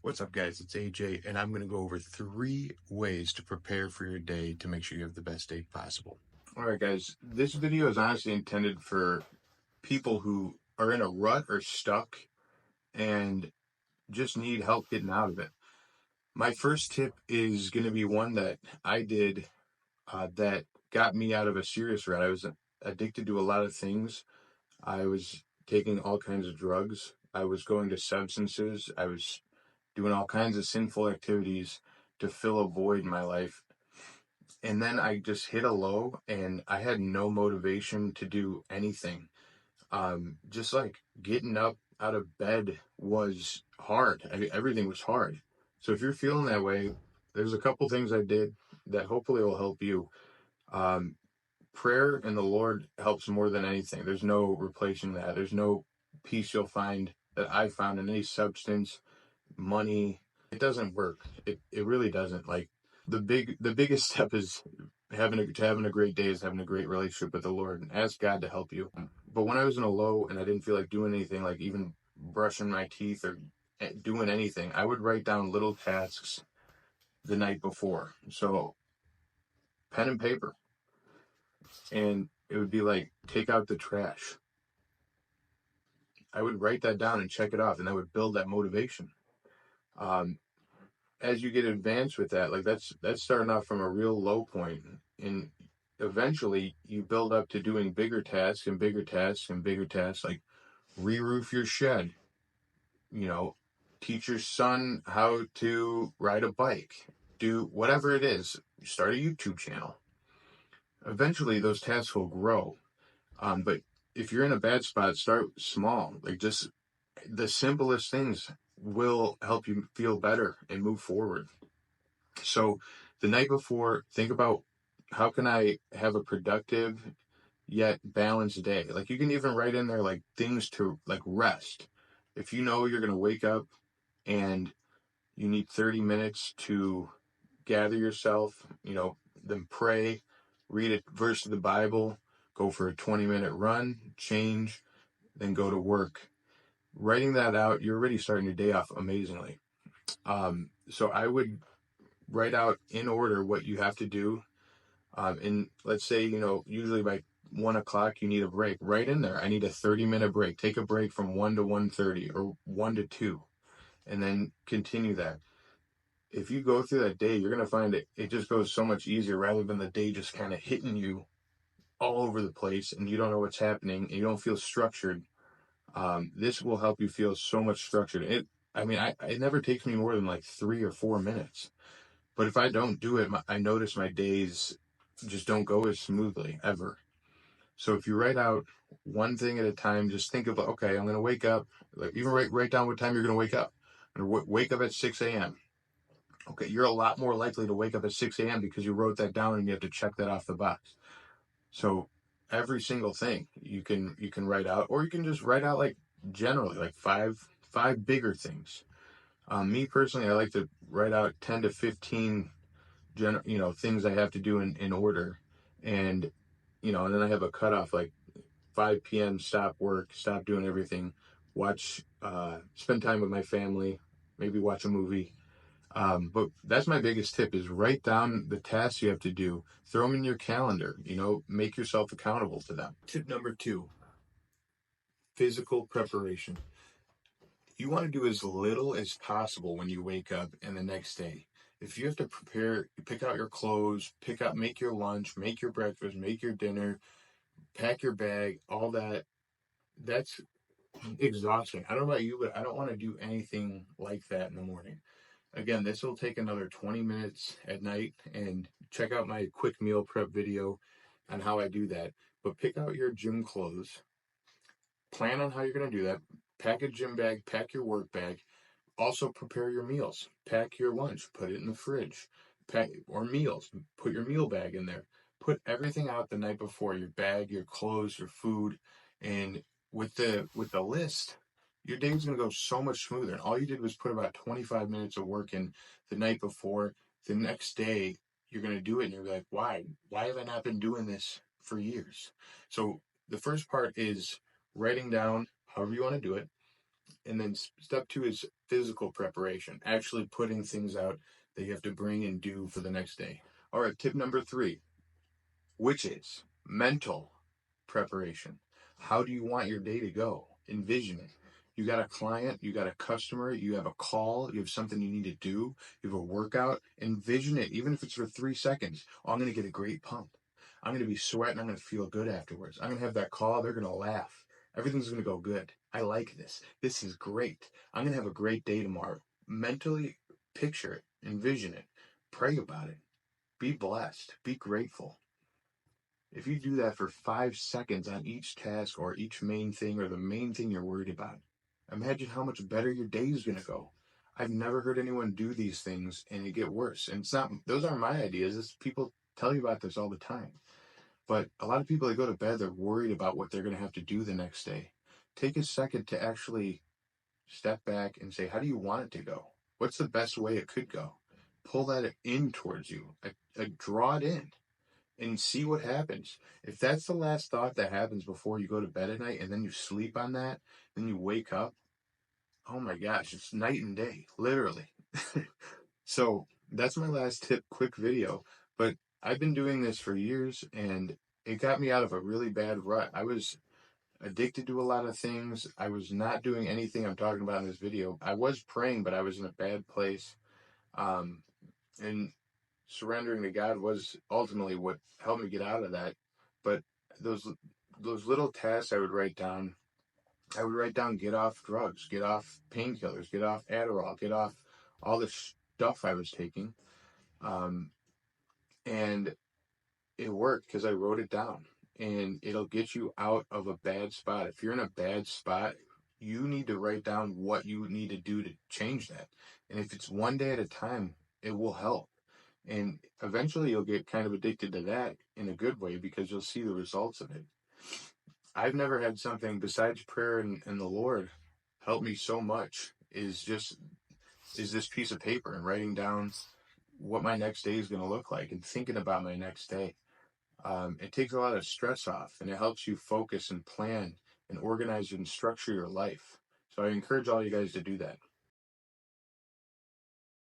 What's up, guys? It's AJ, and I'm going to go over 3 ways to prepare for your day to make sure you have the best day possible. All right, guys, this video is honestly intended for people who are in a rut or stuck and just need help getting out of it. My first tip is going to be one that I did that got me out of a serious rut. I was addicted to a lot of things. I was taking all kinds of drugs. I was going to substances. I was doing all kinds of sinful activities to fill a void in my life. And then I just hit a low and I had no motivation to do anything. Just like getting up out of bed was hard. Everything was hard. So if you're feeling that way, there's a couple things I did that hopefully will help you. Um, Prayer and the Lord helps more than anything. There's no replacing that. There's no peace you'll find that I found in any substance, money. It doesn't work. It really doesn't. Like the biggest step is having a great day is having a great relationship with the Lord and ask God to help you. But when I was in a low and I didn't feel like doing anything, like even brushing my teeth or doing anything, I would write down little tasks the night before. So pen and paper, and it would be like take out the trash. I would write that down and check it off, and that would build that motivation. As you get advanced with that, like that's starting off from a real low point, and eventually you build up to doing bigger tasks and bigger tasks and bigger tasks, like re-roof your shed, you know, teach your son how to ride a bike, do whatever it is, start a YouTube channel. Eventually those tasks will grow. But if you're in a bad spot, start small. Like just the simplest things will help you feel better and move forward. So the night before, think about how can I have a productive yet balanced day? Like you can even write in there like things to like rest. If you know you're going to wake up and you need 30 minutes to gather yourself, then pray, read a verse of the Bible, go for a 20-minute run, change, then go to work. Writing that out, you're already starting your day off amazingly. So I would write out in order what you have to do. And let's say, usually by 1 o'clock, you need a break. Right in there, I need a 30-minute break. Take a break from 1 to 1:30 or 1 to 2, and then continue that. If you go through that day, you're going to find it just goes so much easier rather than the day just kind of hitting you all over the place and you don't know what's happening and you don't feel structured. This will help you feel so much structured. It never takes me more than like 3 or 4 minutes. But if I don't do it, I notice my days just don't go as smoothly ever. So if you write out one thing at a time, just think about, okay, I'm going to wake up. Like even write down what time you're going to wake up. I'm going to wake up at 6 a.m. Okay, you're a lot more likely to wake up at 6 a.m. because you wrote that down and you have to check that off the box. So every single thing you can write out, or you can just write out like generally like five bigger things. Me personally, I like to write out 10 to 15 things I have to do in order, and and then I have a cutoff like 5 p.m. stop work, stop doing everything, spend time with my family, maybe watch a movie. But that's my biggest tip is write down the tasks you have to do, throw them in your calendar, make yourself accountable to them. Tip number 2, physical preparation. You want to do as little as possible when you wake up and the next day. If you have to prepare, pick out your clothes, make your lunch, make your breakfast, make your dinner, pack your bag, all that's exhausting. I don't know about you, but I don't want to do anything like that in the morning. Again, this will take another 20 minutes at night, and check out my quick meal prep video on how I do that. But pick out your gym clothes, plan on how you're going to do that, pack a gym bag, pack your work bag, also prepare your meals, pack your lunch, put it in the fridge, or meals, put your meal bag in there. Put everything out the night before, your bag, your clothes, your food, and with the list, your day's going to go so much smoother. And all you did was put about 25 minutes of work in the night before. The next day, you're going to do it, and you're like, why? Why have I not been doing this for years? So the first part is writing down however you want to do it. And then step two is physical preparation, actually putting things out that you have to bring and do for the next day. All right, tip number three, which is mental preparation. How do you want your day to go? Envision it. You got a client, you got a customer, you have a call, you have something you need to do, you have a workout. Envision it, even if it's for 3 seconds. Oh, I'm going to get a great pump. I'm going to be sweating. I'm going to feel good afterwards. I'm going to have that call. They're going to laugh. Everything's going to go good. I like this. This is great. I'm going to have a great day tomorrow. Mentally picture it, envision it, pray about it. Be blessed. Be grateful. If you do that for 5 seconds on each task or each main thing or the main thing you're worried about, imagine how much better your day is going to go. I've never heard anyone do these things and it get worse. And it's not, those aren't my ideas. It's people tell you about this all the time. But a lot of people that go to bed, they're worried about what they're going to have to do the next day. Take a second to actually step back and say, how do you want it to go? What's the best way it could go? Pull that in towards you, draw it in and see what happens. If that's the last thought that happens before you go to bed at night and then you sleep on that, then you wake up, oh my gosh, it's night and day, literally. So that's my last tip, quick video. But I've been doing this for years and it got me out of a really bad rut. I was addicted to a lot of things. I was not doing anything I'm talking about in this video. I was praying, but I was in a bad place. And surrendering to God was ultimately what helped me get out of that. But those those little tasks I would write down. I would write down get off drugs, get off painkillers, get off Adderall, get off all the stuff I was taking. Um, and it worked because I wrote it down. And it'll get you out of a bad spot. If you're in a bad spot, you need to write down what you need to do to change that. And if it's one day at a time, it will help. And eventually you'll get kind of addicted to that in a good way because you'll see the results of it. I've never had something besides prayer and the Lord help me so much is this piece of paper and writing down what my next day is going to look like and thinking about my next day. It takes a lot of stress off and it helps you focus and plan and organize and structure your life. So I encourage all you guys to do that.